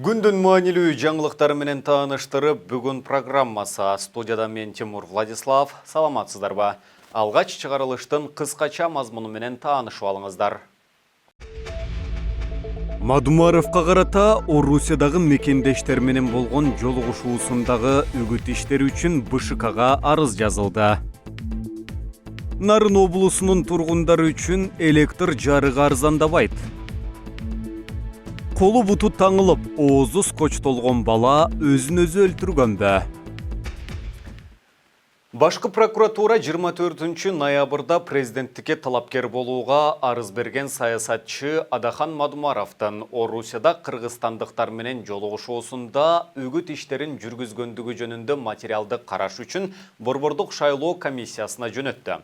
Күндүн маанилүү жаңылыктары менен тааныштырып, бүгүн программасы. Студияда мен Тимур Владислав. Саламатсыздарбы? Алгач чыгарылыштын кыскача мазмуну менен таанышып алыңыздар. Мадумаровго карата Орусиядагы мекендештер менен болгон жолугушуусундагы үгүт иштери үчүн БШКга арыз жазылды. Нарын облусунун тургундары үчүн электр жарыгы арзандабайт. Колу буту таңылып, оозу скотч толгон бала өзүн өзү өлтүргөндө. Башкы прокуратура 24 ноябрда президенттикке талапкер болууга арыз берген саясатчы Адахан Мадумаровдун Орусияда кыргызстандыктар менен жолугушуусунда үгүт иштерин жүргүзгөндүгү жөнүндө материалды караш үчүн Борбордук шайлоо комиссиясына жөнөттү.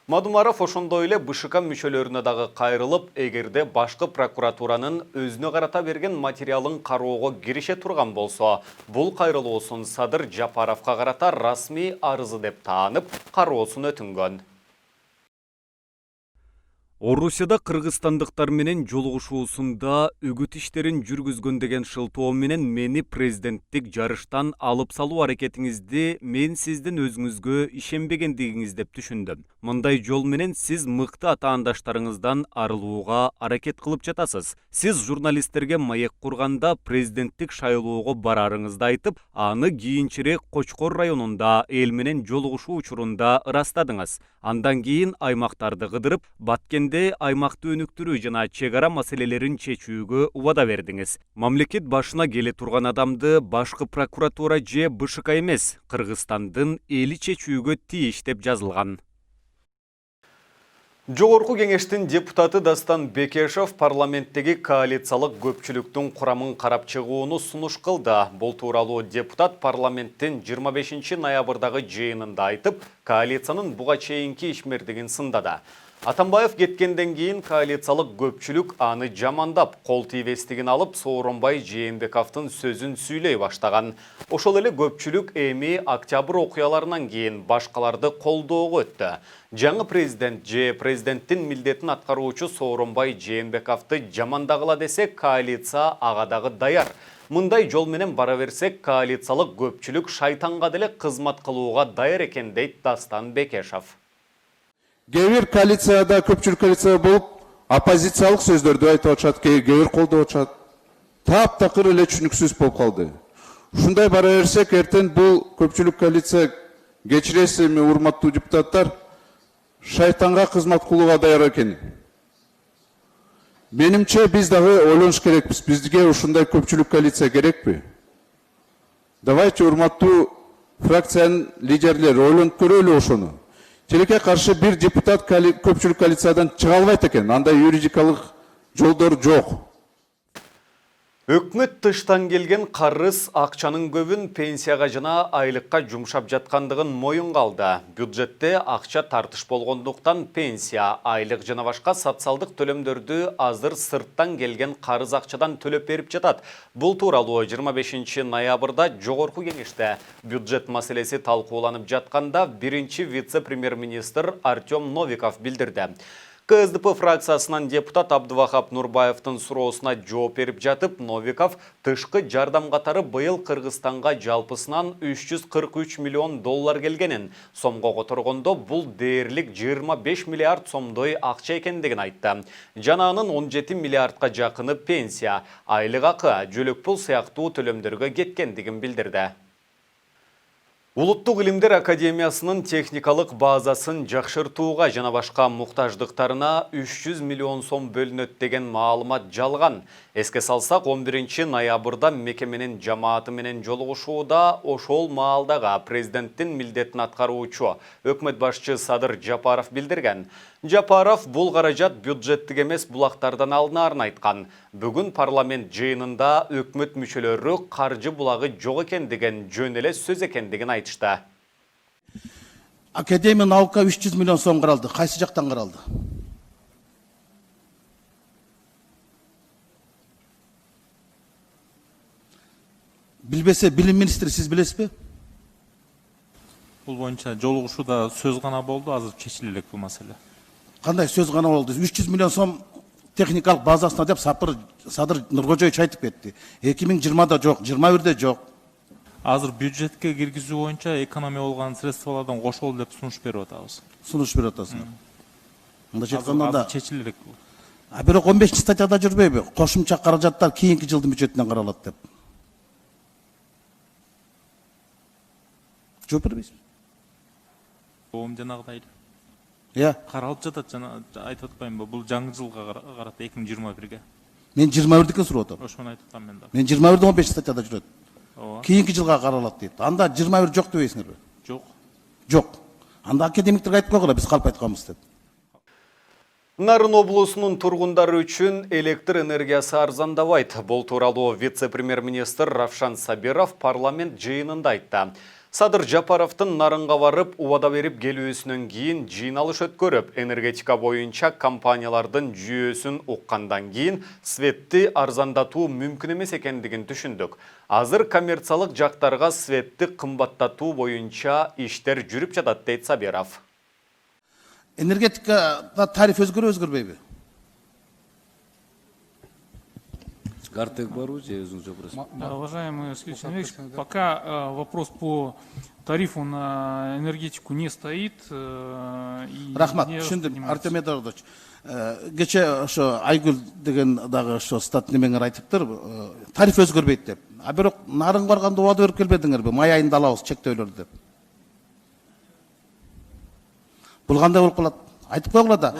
Мадумаров ошондой эле БШК мүчөлөрүнө дагы кайрылып, эгерде башкы прокуратуранын өзүнө карата берген материалын кароого кирише турган болсо, бул кайрылуусун Садыр Жапаровго карата расмий арызы деп таанып, кароосун өтүнгөн. Орусияда кыргызстандыктар менен жолугушуусунда үгүт иштерин жүргүзгөн деген шылтоо менен мени президенттик жарыштан алып салуу аракетиңизди мен сиздин өзүңүзгө ишенбегендигиңиз деп түшүндүм. Мындай жол менен сиз мыкты атаандаштарыңыздан арылууга аракет кылып жатасыз. Сиз журналисттерге маек курганда президенттик шайлоого барарыңызды айтып, аны кийинчерээк Кочкор районунда эл менен жолугушуу учурунда ырастадыңыз. Андан кийин аймактарды кыдырып, Баткенде аймакты өнүктүрүү жана чек ара маселелерин чечүүгө убада бердиңиз. Мамлекет башына келе турган адамды башкы прокуратура же БШК эмес, Кыргызстандын эли чечүүгө тийиш деп жазылган. Жогорку кеңештин депутаты Дастан Бекешев парламенттеги коалициялык көпчүлүктүн курамын карап чыгууну сунуш кылды. Бул тууралуу депутат парламенттин 25 ноябрдагы жыйынында айтып, коалициянын буга чейинки ишмердигин сындады. Атамбаев кеткенден кийин коалициялык көпчүлүк аны жамандап, кол тийбестигин алып, Сооронбай Жээнбековдун сөзүн сүйлөй баштаган. Ошол эле көпчүлүк эми октябрь окуяларынан кийин башкаларды колдоого өттү. Жаңы президент же президенттин милдетин аткаруучу Сооронбай Жээнбековду жамандагыла десек, коалиция ага дагы даяр. Мындай жол менен бара берсек, коалициялык көпчүлүк шайтанга деле кызмат кылууга даяр экен дейт Дастан Бекешев. Кээ коалицияда, көпчүлүк коалиция болуп, оппозициялык сөздөрдү айтып атышат, кээ колдоп атышат. Таптакыр эле түшүнүксүз болуп калды. Ушундай бара берсек, эртең бул көпчүлүк коалиция, кечиресизби, урматтуу депутаттар, шайтанга кызмат кылууга даяр экен. Менимче биз дагы ойлонуш керекпиз. Бизге ушундай көпчүлүк коалиция керекпи? Давайте урматтуу фракциянын лидерлери ойлонуп көрөлү ошону. Тилекке каршы бир депутат көпчүлүк коалициядан чыга албайт экен. Андай юридикалык жолдор жок. Өкмөт тыштан келген карыз акчанын көбүн пенсияга жана айлыкка жумшап жаткандыгын моюнга алды. Бюджетте акча тартыш болгондуктан пенсия, айлык жана башка социалдык төлөмдөрдү азыр сырттан келген карыз акчадан төлөп берип жатат. Бул тууралуу 25 ноябрда жогорку кеңеште бюджет маселеси талкууланып жатканда биринчи вице-премьер-министр Артем Новиков билдирди. КСДП фракциясынан депутат Абдывахап Нурбаевдин суроосуна жооп берип жатып, Новиков тышкы жардам катары быйыл Кыргызстанга жалпысынан 343 миллион доллар келгенин, сомго которгондо бул дээрлик 25 миллиард сомдой акча экендигин айтты. Жана анын 17 миллиардка жакыны пенсия, айлык акы, жөлөк пул сыяктуу төлөмдөргө кеткендигин билдирди. Улуттук илимдер академиясынын техникалык базасын жакшыртууга жана башка муктаждыктарына 300 миллион сом бөлүнөт деген маалымат жалган. Эске салсак, 11 ноябрда мекеменин жамааты менен жолугушууда ошол маалдага президенттин милдетин аткаруучу өкмөт башчы Садыр Жапаров билдирген. Жапаров бул каражат бюджеттик эмес булактардан алынаарын айткан. Бүгүн парламент жыйынында өкмөт мүчөлөрү каржы булагы жок экен деген жөн эле сөз экендигин айтышты. Академия наука 300 миллион сом каралды. Кайсы жактан каралды? Билбесе, билим министри сиз билесизби? Бул боюнча жолугушууда сөз гана болду, азыр чечиле элек бул маселе. Кандай сөз гана болду? 300 миллион сом техникалық базасына деп Садыр Нұрғожоевич айтып кетті. 2020-да жоқ, 21-де жоқ. Азыр бюджетке киргизүү боюнча экономия болгон средстволордон кошулду деп сунуш берип атабыз. Сунуш берип атасыңар. Мындайча айтканда да чечиле элек бул. бирок 15-статьяда жүрбөйбү? Кошумча каражаттар кийинки жылдын бюджетинен каралат деп. Жооп бербейсиз? Жанагыдай эле. Иә. Каралып жатат, жана айтып атпаймынбы? Бул жаңы жылга карата 2021-ге. Мен 21-дикин сурап атам. Ошону айтып атам мен да. Мен 21-де 15-статьяда жүрөт. Ооба. Кийинки жылга каралат дейт. Анда 21 жок дебейсиңерби? Жок. Жок. Анда академиктерге айтып койгула, биз калп айтканбыз деп. Нарын облысынын тургундары үчүн электр энергиясы арзандабайт. Бул тууралуу вице-премьер-министр Равшан Сабиров парламент жыйынында айтты. Садыр Жапаровдун Нарынга барып, убада берип келүүсүнөн кийин жыйналыш өткөрүп, энергетика боюнча компаниялардын жүйөсүн уккандан кийин светти арзандатуу мүмкүн эмес экендигин түшүндүк. Азыр коммерциялык жактарга светти кымбаттатуу боюнча иштер жүрүп жатат, дейт Сабиров. Энергетикада тариф өзгөрбөйбү? Картек бару, же өзүңүз жок бересиз? Да, уважаемый Сергей Алексеевич, пока вопрос по тарифу на энергетику не стоит. Рахмат, түшүндүм. Артем Эдуардович, кече ошо Айгүл деген дагы ошо стат немеңер айтыптыр, тариф өзгөрбөйт деп. А бирок Нарын барганда убада берип келбедиңерби? Май айында алабыз чектөөлөрдү деп. Бул кандай болуп калат? Айтып койгула да.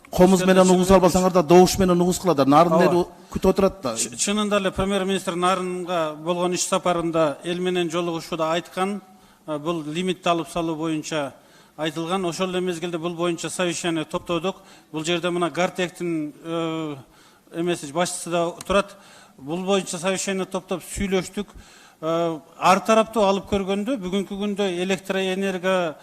Комуз менен угуз албасаңар да добуш менен угуз кылат. Нарын эл күтүп отурат да. Чынында эле премьер-министр Нарынга болгон иш сапарында эл менен жолугушууда айткан, бул лимитти алып салуу боюнча айтылган. Ошол эле мезгилде бул боюнча совещание топтодук. Бул жерде мына Гартектин эмеси башчысы да турат. Бул боюнча совещание топтоп сүйлөштүк. Ар тараптуу алып көргөндө бүгүнкү күндө электроэнергия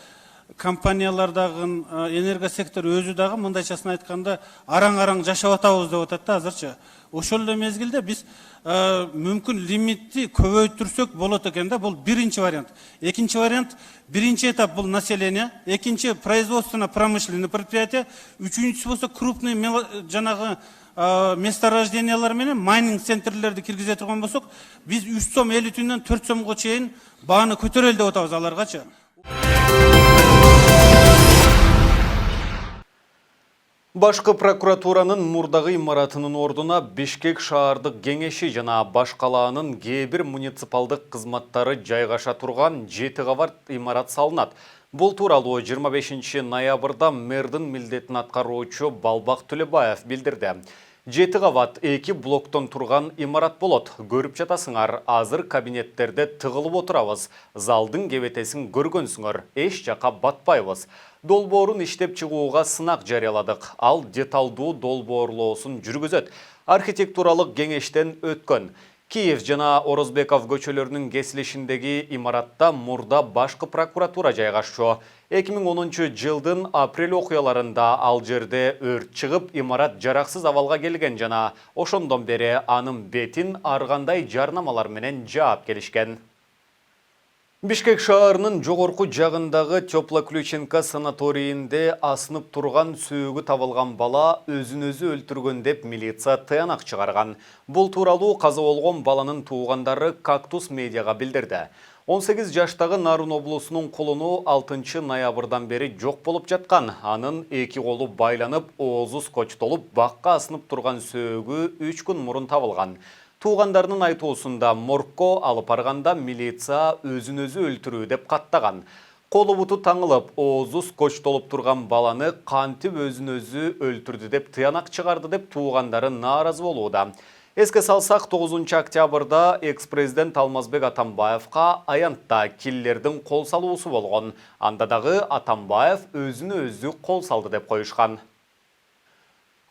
компаниялардагы энергия сектору өзү дагы мындайчасын айтканда араң жашап атабыз деп атат да азырчы. Ошол эле мезгилде биз мүмкүн лимитти көбөйтүрсөк болот экен да. Бул биринчи вариант. Экинчи вариант, биринчи этап бул население, экинчи производственно-промышленный предприятие, үчүнчүсү болсо крупный жанагы месторождениялар менен майнинг центрлерди киргизе турган болсок, биз 3 сом 50 тинден 4 сомго чейин бааны көтөрөлү деп атабыз аларгачы. Башкы прокуратуранын мурдагы имаратынын ордуна Бишкек шаардык кеңеши жана баш калаанын кээ бир муниципалдык кызматтары жайгаша турган 7 кабат имарат салынат. Бул тууралуу 25 ноябрда мэрдин милдетин аткаруучу Балбак Төлөбаев билдирди. 7 кабат 2 блоктон турган имарат болот. Көрүп жатасыңар, азыр кабинеттерде тыгылып отурабыз. Залдын кебетесин көргөнсүңөр, эч жака батпайбыз. Долбоорун иштеп чыгууга сынак жарыяладык. Ал деталдуу долбоорлоосун жүргүзөт. Архитектуралык кеңештен өткөн. Киев жана Орозбеков көчөлөрүнүн кесилишиндеги имаратта мурда башкы прокуратура жайгашчу. 2010 жылдын апрель окуяларында ал жерде өрт чыгып, имарат жараксыз абалга келген жана ошондон бери анын бетин ар кандай жарнамалар менен жаап келишкен. Бишкек шаарынын жогорку жагындагы Теплоключенко санаторийинде асынып турган сөөгү табылган бала өзүн өзү өлтүргөн деп милиция тыянак чыгарган. Бул тууралуу каза болгон баланын туугандары Кактус медиага билдирди. 18 жаштагы Нарын облусунун колуну 6 ноябрдан бери жок болуп жаткан. Анын 2 колу байланып, оозу скотчтолуп, бакка асынып турган сөөгү 3 күн мурун табылган. Туугандарынын айтуусунда моргко алып барганда милиция өзүн өзү өлтүрүү деп каттаган. Колу буту таңылып, оозу скотчтолуп турган баланы кантип өзүн өзү өлтүрдү деп тыянак чыгарды деп туугандары нааразы болууда. Эске салсак, 9 октябрда экс-президент Алмазбек Атамбаевка аянтта киллердин кол салуусу болгон. Анда дагы Атамбаев өзүнө өзү кол салды деп коюшкан.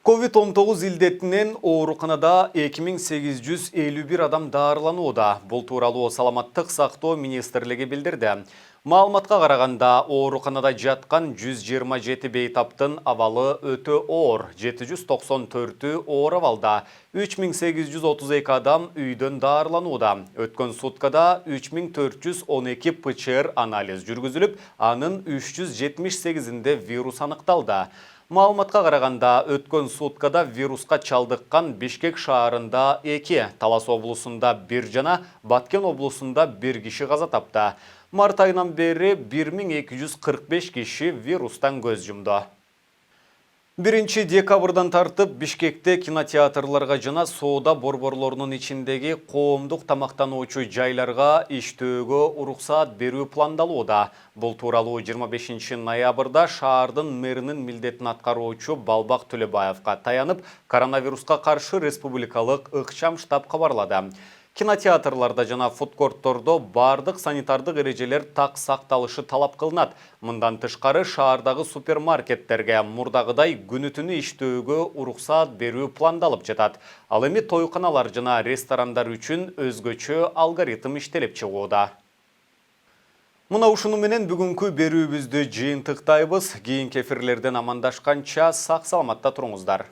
COVID-19 илдетинен ооруканада 2851 адам даарыланууда. Бул тууралуу Саламаттык сактоо министрлиги билдирди. Маалыматка караганда, ооруканада жаткан 127 бейтаптын абалы өтө оор, 794 оор абалда, 3832 адам үйдөн даарыланууда. Өткөн суткада 3412 ПЧР анализ жүргүзүлүп, анын 378-инде вирус аныкталды. Маалыматка караганда өткөн суткада вируска чалдыккан Бишкек шаарында 2, Талас облусунда 1 жана Баткен облусунда 1 киши каза тапты. Март айынан бери 1245 киши вирустан көз жумду. 1 декабрдан тартып Бишкекте кинотеатрларга жана соода борборлорунун ичиндеги коомдук тамактануучу жайларга иштөөгө уруксаат берүү пландалууда. Бул тууралуу 25 ноябрда шаардын мэринин милдетин аткаруучу Балбак Төлөбаевга таянып, коронавируска каршы республикалык ыкчам штаб кабарлады. Кинотеатрларда жана фудкорттордо бардык санитардык эрежелер так сакталышы талап кылынат. Мындан тышкары шаардагы супермаркеттерге мурдагыдай күнү-түнү иштөөгө уруксаат берүү пландалып жатат. Ал эми тойканалар жана ресторандар үчүн өзгөчө алгоритм иштелип чыгууда. Мына ушуну менен бүгүнкү берүүбүздү жыйынтыктайбыз. Кийинки эфирлерден амандашканча сак саламатта туруңуздар.